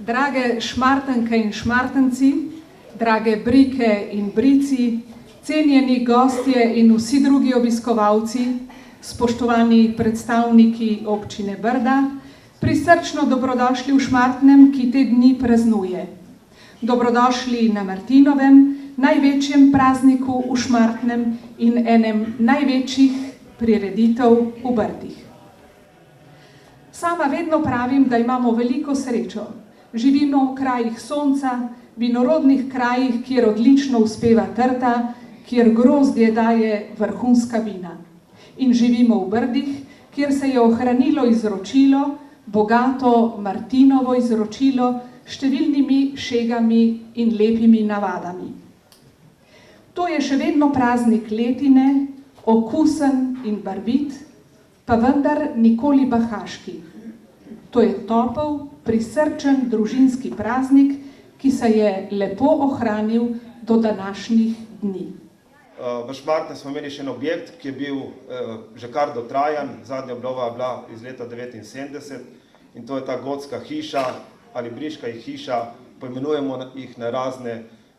Drage Šmartenke in Šmartenci, drage Brike in Brici, cenjeni gostje in vsi drugi obiskovalci, spoštovani predstavniki občine Brda, prisrčno dobrodošli v Šmartnem, ki te dni praznuje. Dobrodošli na Martinovem, največjem prazniku v Šmartnem in enem največjih prireditev v Brdih. Sama vedno pravim, da imamo veliko srečo. Živimo v krajih sonca, vinorodnih krajih, kjer odlično uspeva trta, kjer grozdje daje vrhunska vina. In živimo v Brdih, kjer se je ohranilo izročilo, bogato Martinovo izročilo, številnimi šegami in lepimi navadami. To je še vedno praznik letine, okusen in barvit, pa vendar nikoli bahaški. To je topel, prisrčen družinski praznik, ki se je lepo ohranil do današnjih dni. V Šmartnem smo imeli še en objekt, ki je bil že kar dotrajan. Zadnja obnova je bila iz leta 1979 in to je ta gotska hiša ali briška hiša, poimenujemo jih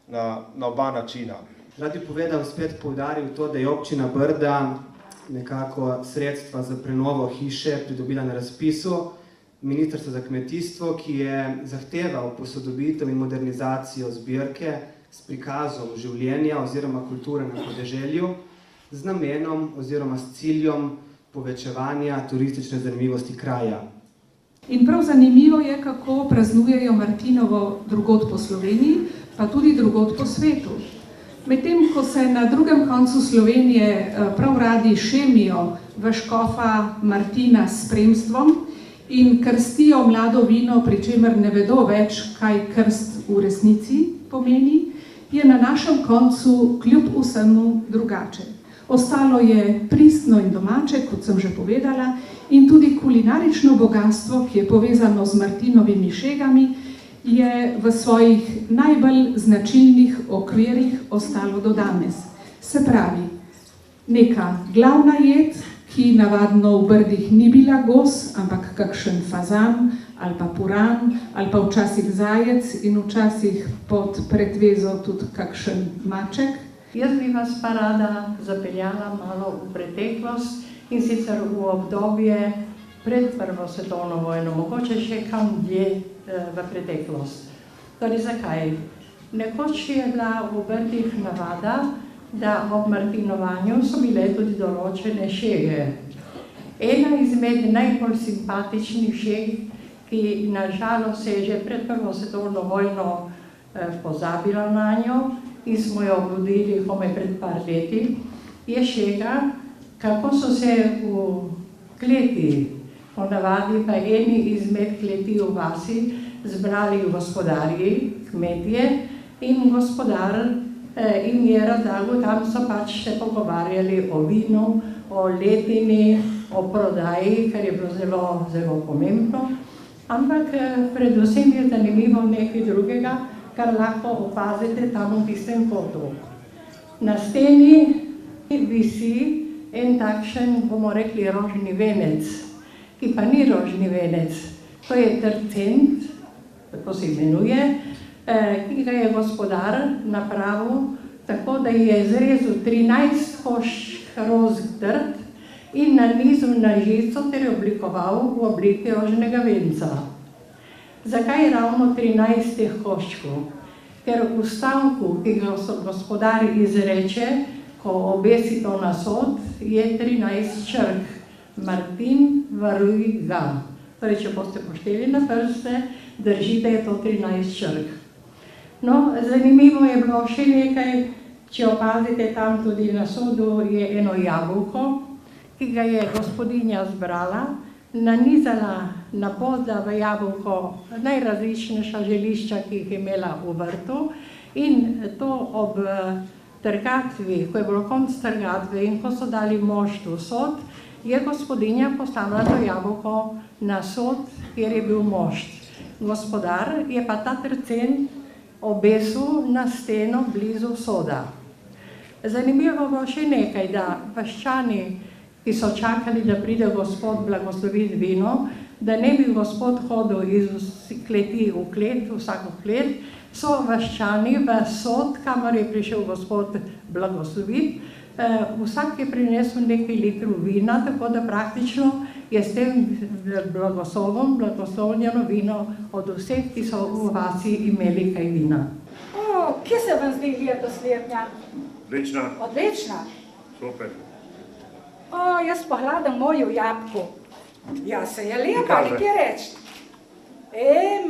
na oba načina. Rad bi povedal, spet poudaril to, da je občina Brda nekako sredstva za prenovo hiše pridobila na razpisu Ministrstva za kmetijstvo, ki je zahteval posodobitev in modernizacijo zbirke s prikazom življenja oziroma kulture na podeželju z namenom oziroma s ciljem povečevanja turistične zanimivosti kraja. In prav zanimivo je, kako praznujejo Martinovo drugod po Sloveniji, pa tudi drugod po svetu. Medtem, ko se na drugem koncu Slovenije prav radi šemijo v škofa Martina s spremstvom in krstijo mlado vino, pri čemer ne vedo več, kaj krst v resnici pomeni, je na našem koncu kljub vsemu drugače. Ostalo je pristno in domače, kot sem že povedala, in tudi kulinarično bogatstvo, ki je povezano z Martinovimi šegami, je v svojih najbolj značilnih okvirih ostalo do danes. Se pravi, neka glavna jed, ki navadno v Brdih ni bila gos, ampak kakšen fazan ali pa puran, ali pa včasih zajec in včasih pod pretvezo tudi kakšen maček. Jaz bi vas pa rada zapeljala malo v preteklost in sicer v obdobje pred Prvo svetovno vojno, mogoče še kam dlje v preteklost. Torej, zakaj? Nekoč je bila v Brdih navada, da ob martinovanju so bile tudi določene šege. Ena izmed najbolj simpatičnih šeg, ki nažalost se je že pred Prvo svetovno vojno pozabila na njo in smo jo obudili komaj pred par leti, je šega, kako so se v kleti, ponavadi pa eni izmed kleti v vasi, zbrali gospodarji, kmetje in gospodar in je razlagal, tam so pač se pogovarjali o vinu, o letini, o prodaji, kar je bilo zelo, zelo pomembno. Ampak predvsem je zanimivo nekaj drugega, kar lahko opazite tam v tistem kotu. Na steni visi en takšen, bomo rekli, rožni venec, ki pa ni rožni venec. To je tercent, tako se imenuje, ki ga je gospodar napravil tako, da je zrezal 13 koščk rozg trt in nanizal na žico ter oblikoval v obliki rožnega venca. Zakaj ravno 13 koščkov? Ker v stavku, ki ga gospodar izreče, ko obesi to na sod, je 13 črk. Martin, varuj ga. Torej, če boste pošteli na prste, drži, da je to 13 črk. No, zanimivo je bilo še nekaj, če opazite tam tudi na sodu, je eno jabolko, ki ga je gospodinja zbrala, nanizala, napodla v jabolko najrazličnejša zelišča, ki jih je imela v vrtu, in to ob trgatvi, ko je bilo konec trgatve in ko so dali moštu sod, je gospodinja postavila to jabolko na sod, kjer je bil mošt. Gospodar je pa ta trcen obesil na steno blizu soda. Zanimivo bo še nekaj, da vaščani, ki so čakali, da pride Gospod blagosloviti vino, da ne bi Gospod hodil iz kleti v klet, vsako klet, so vaščani v sod, kamor je prišel Gospod blagosloviti, vsak je prinesel nekaj litrov vina, tako da praktično je s tem blagoslovom blagoslovljeno vino od vseh, ki so v vasi imeli kaj vina. Kje se vam zdi leto slednja? Odlična. Odlična? Super. Jaz pogledam mojo jabko. Ja, se je lepa, ali kje reči?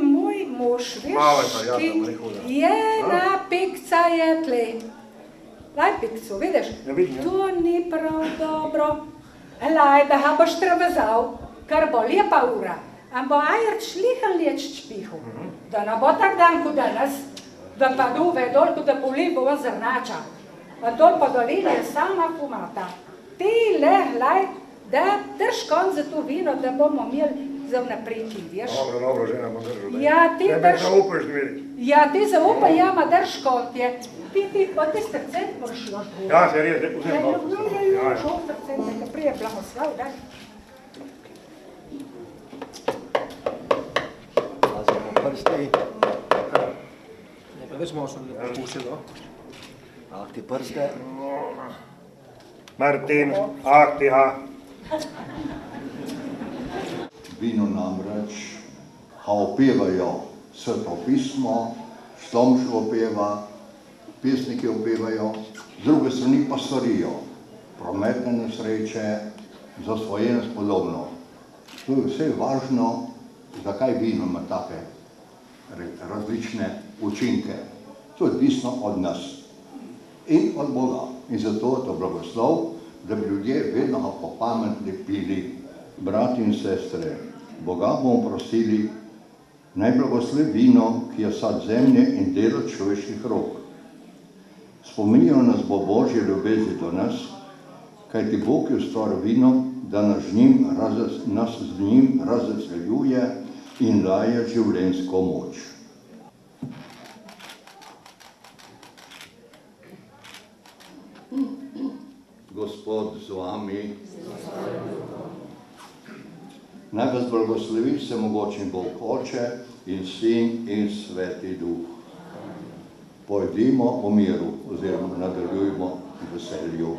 Moj mož, veš, ena pikca je tlej. Daj pikco, vidiš? To ni prav dobro. Laj, da ga boš trevezal, kar bo lepa ura. Ampak ajer šlihan leč čpihu. Da ne bo tak dan, kot danes, da pa duve dol, kot da poli bo zrnača. A dol pa dolini je sama fumata. Ti laj, da drž konc za to vino, da bomo imeli za vnapreki, veš? Dobro, žena bo držal. Ja, ti drž... zaupaš dveri. Ja, ti zaupaj, jama drž konc je. Ti pa ti srcet moraš ložiti. Ja, se res, da vzem dobro. Ja, šel srcet, neka prije blagoslav, daj. Pazimo prsti. Ne, pa več močno ne puši, no? Ahti prste. Martin, ahtiha. Vino namreč opevajo Sveto pismo, Štomšo opeva, pesniki opevajo, z druge strani pa svarijo, prometne nesreče, zasvojenost podobno. To je vse važno, zakaj vino ima take različne učinke. To je odvisno od nas in od Boga. In zato je to blagoslov, da bi ljudje vedno po pameti pili. Brati in sestre, Boga bomo prosili, naj blagoslovi vino, ki je sad zemlje in delo človeških rok. Spominjalo nas bo Božje ljubezni do nas, kajti Bog je ustvaril vino, da nas z njim razveseljuje in daje življenjsko moč. Gospod z vami. Naj vas blagoslovi vsemogočni Bog Oče in Sin in Sveti Duh. Pojdimo v miru oziroma nadaljujmo v veselju.